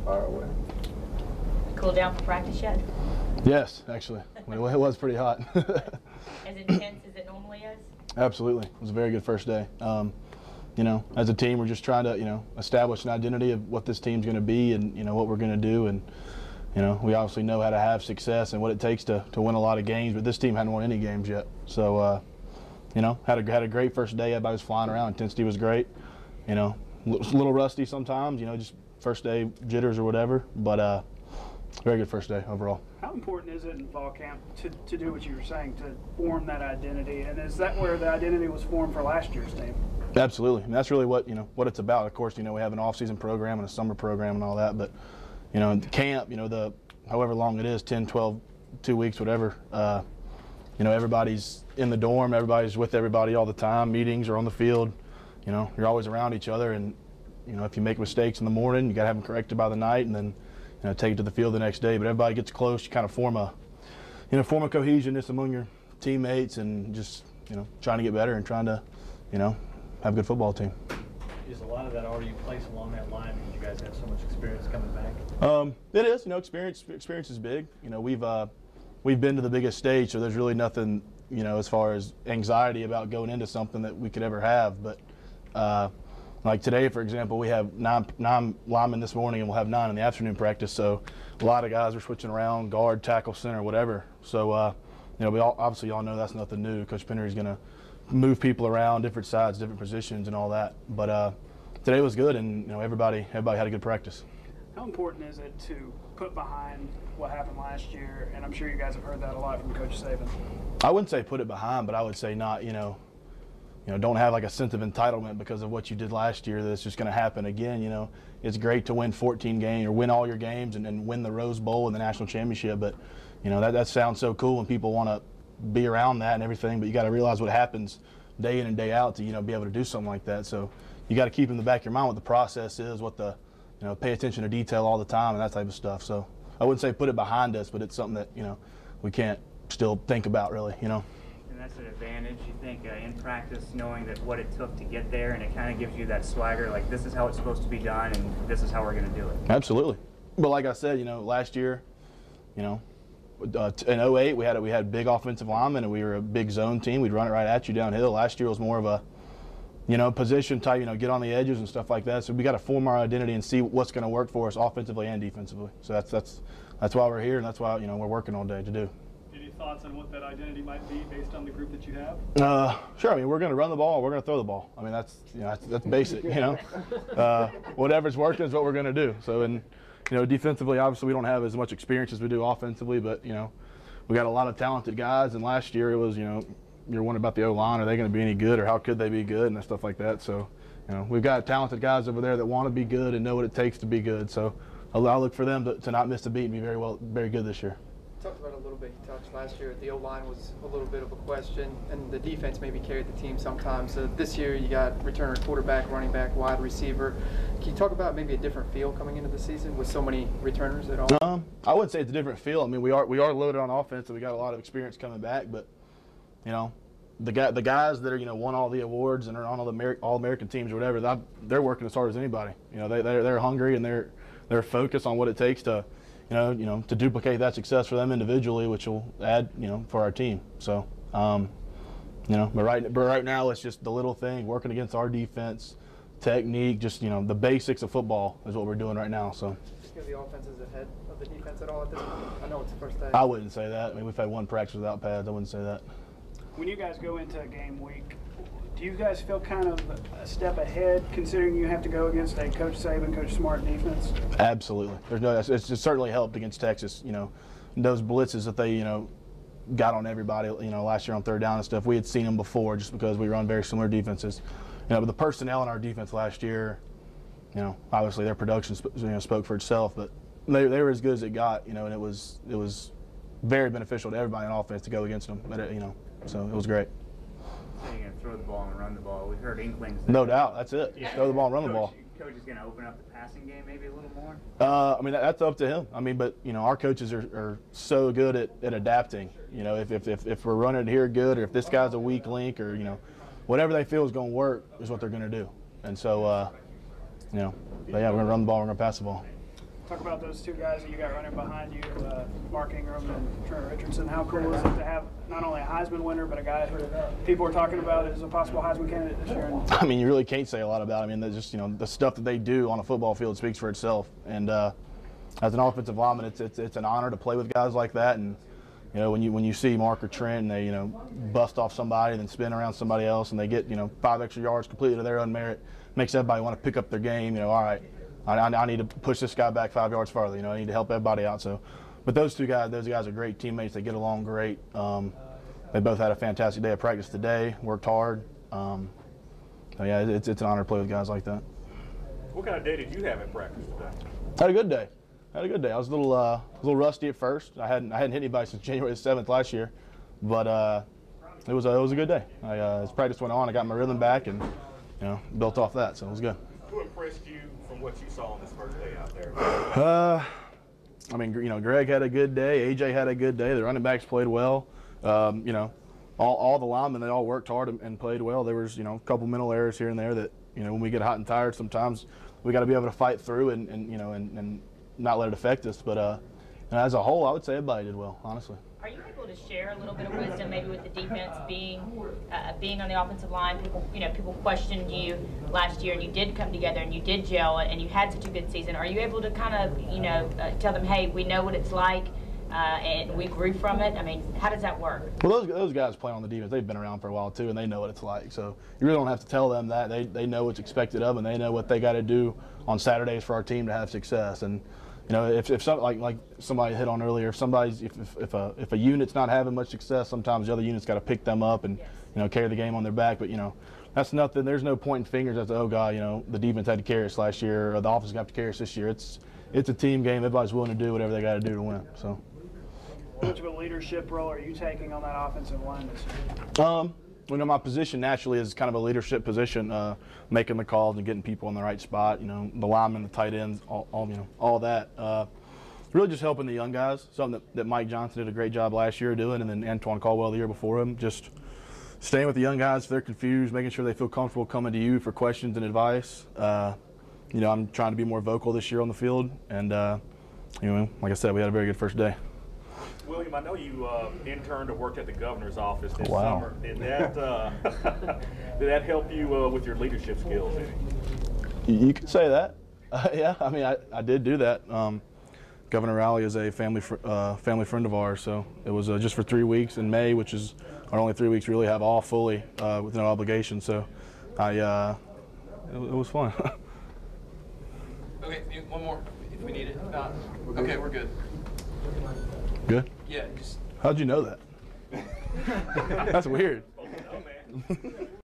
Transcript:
far away. Cool down for practice yet? Yes, actually. It was pretty hot. As intense as it normally is? Absolutely. It was a very good first day. You know, as a team, we're just trying to, you know, establish an identity of what this team's going to be and, you know, what we're going to do. And, you know, we obviously know how to have success and what it takes to win a lot of games, but this team hadn't won any games yet. So, you know, had a great first day. Everybody was flying around. Intensity was great. You know, a little rusty sometimes, you know, just first day jitters or whatever. But very good first day overall. How important is it in fall camp to do what you were saying, to form that identity? And is that where the identity was formed for last year's team? Absolutely. And that's really what, you know, what it's about. Of course, you know, we have an off-season program and a summer program and all that. But, you know, in camp, you know, however long it is, 10, 12, 2 weeks, whatever, you know, everybody's in the dorm. Everybody's with everybody all the time. Meetings are on the field. You know, you're always around each other. And, you know, if you make mistakes in the morning, you got to have them corrected by the night and then, you know, take it to the field the next day. But everybody gets close. You kind of form a cohesionness among your teammates and just, you know, trying to get better and trying to, you know, have a good football team. Is a lot of that already in place along that line because you guys have so much experience coming back? It is. You know, experience is big. You know, we've been to the biggest stage, so there's really nothing, you know, as far as anxiety about going into something that we could ever have. But like today, for example, we have nine linemen this morning, and we'll have 9 in the afternoon practice. So a lot of guys are switching around, guard, tackle, center, whatever. So you know, we obviously all know that's nothing new. Coach Pennery's going to move people around, different sides, different positions, and all that. But today was good, and you know, everybody had a good practice. How important is it to put behind what happened last year? And I'm sure you guys have heard that a lot from Coach Saban. I wouldn't say put it behind, but I would say not, you know, don't have like a sense of entitlement because of what you did last year that it's just going to happen again. You know, it's great to win 14 games or win all your games and then win the Rose Bowl and the national championship. But, you know, that sounds so cool when people want to be around that and everything. But you got to realize what happens day in and day out to, you know, be able to do something like that. So you got to keep in the back of your mind what the process is, what the, you know, pay attention to detail all the time and that type of stuff. So I wouldn't say put it behind us, but it's something that, you know, we can't still think about really, you know. And that's an advantage, you think, in practice, knowing that what it took to get there, and it kind of gives you that swagger, like this is how it's supposed to be done, and this is how we're going to do it. Absolutely. But like I said, you know, last year, you know, in 08, we had big offensive linemen, and we were a big zone team. We'd run it right at you downhill. Last year was more of a, you know, position type, you know, get on the edges and stuff like that. So we got to form our identity and see what's going to work for us offensively and defensively. So that's why we're here, and that's why, you know, we're working all day to do. Any thoughts on what that identity might be based on the group that you have? Sure. I mean, we're going to run the ball. We're going to throw the ball. I mean, that's, you know, that's basic. You know, whatever's working is what we're going to do. So, and you know, defensively, obviously, we don't have as much experience as we do offensively, but you know, we got a lot of talented guys. And last year, it was, you know, you're wondering about the O-line. Are they going to be any good, or how could they be good, and stuff like that. So, you know, we've got talented guys over there that want to be good and know what it takes to be good. So, I'll look for them to not miss a beat and be very good this year. Talked about it a little bit. You touched last year. The O-line was a little bit of a question, and the defense maybe carried the team sometimes. This year, you got returner, quarterback, running back, wide receiver. Can you talk about maybe a different feel coming into the season with so many returners at all? I wouldn't say it's a different feel. I mean, we are loaded on offense, and we got a lot of experience coming back. But you know, the guys that are, you know, won all the awards and are on all the All-American teams or whatever, they're working as hard as anybody. You know, they're hungry and they're focused on what it takes to, you know, to duplicate that success for them individually, which will add, you know, for our team. So, you know, but right now it's just the little thing, working against our defense, technique, just, you know, the basics of football is what we're doing right now. So. Just the offense is ahead of the defense at all at this point? I know it's the first day. I wouldn't say that. I mean, we've had one practice without pads. I wouldn't say that. When you guys go into a game week, do you guys feel kind of a step ahead, considering you have to go against a Coach Saban, Coach Smart defense? Absolutely. It's certainly helped against Texas. You know, those blitzes that they, you know, got on everybody, you know, last year on third down and stuff. We had seen them before just because we run very similar defenses. You know, but the personnel in our defense last year, you know, obviously their production spoke for itself, but they were as good as it got. You know, and it was very beneficial to everybody on offense to go against them. But you know, so it was great. So you're going to throw the ball and run the ball. We've heard inklings. No doubt. That's it. Just throw the ball and run the ball. Coach is going to open up the passing game maybe a little more? I mean, that's up to him. I mean, but, you know, our coaches are so good at adapting. You know, if we're running it here good, or if this guy's a weak link, or, you know, whatever they feel is going to work is what they're going to do. And so, you know, but yeah, we're going to run the ball, we're going to pass the ball. Talk about those two guys that you got running behind you, Mark Ingram and Trent Richardson. How cool is it to have not only a Heisman winner, but a guy who people are talking about as a possible Heisman candidate this year? I mean, you really can't say a lot about it. I mean, just the stuff that they do on a football field speaks for itself. And as an offensive lineman, it's an honor to play with guys like that. And when you see Mark or Trent and they bust off somebody and then spin around somebody else and they get 5 extra yards completely to their own merit, makes everybody want to pick up their game. All right, I need to push this guy back 5 yards farther. I need to help everybody out. So, but those guys are great teammates. They get along great. They both had a fantastic day of practice today. Worked hard. So yeah, it's an honor to play with guys like that. What kind of day did you have in practice today? Had a good day. I was a little rusty at first. I hadn't hit anybody since January 7th last year, but it was a good day. As practice went on, I got my rhythm back and built off that, so it was good. Who impressed you from what you saw on this first day out there? I mean, Greg had a good day. AJ had a good day. The running backs played well. All the linemen, they all worked hard and played well. There was a couple mental errors here and there that when we get hot and tired, sometimes we got to be able to fight through and not let it affect us. But as a whole, I would say everybody did well, honestly. Are you able to share a little bit of wisdom, maybe with the defense being on the offensive line? People questioned you last year, and you did come together and you did gel, and you had such a good season. Are you able to kind of tell them, hey, we know what it's like, and we grew from it? I mean, how does that work? Well, those guys playing on the defense, they've been around for a while too, and they know what it's like. So you really don't have to tell them that. They know what's expected of them, and they know what they got to do on Saturdays for our team to have success. And if something like somebody hit on earlier, if a unit's not having much success, sometimes the other unit's got to pick them up and carry the game on their back. But that's nothing. There's no pointing fingers as to, oh God, the defense had to carry us last year, or the offense got to carry us this year. It's a team game. Everybody's willing to do whatever they got to do to win. So. How much of a leadership role are you taking on that offensive line this year? My position naturally is kind of a leadership position, making the calls and getting people in the right spot. The linemen, the tight ends, all that. Really just helping the young guys. Something that Mike Johnson did a great job last year doing, and then Antoine Caldwell the year before him. Just staying with the young guys if they're confused, making sure they feel comfortable coming to you for questions and advice. I'm trying to be more vocal this year on the field, and like I said, we had a very good first day. William, I know you interned or worked at the governor's office this Wow. summer. Did that help you with your leadership skills? You could say that. Yeah, I mean, I did do that. Governor Rowley is a family friend of ours, so it was just for 3 weeks in May, which is our only 3 weeks we really have off fully with no obligation. So it was fun. Okay, one more if we need it. Okay, we're good. Good? Yeah, just. How'd you know that? That's weird.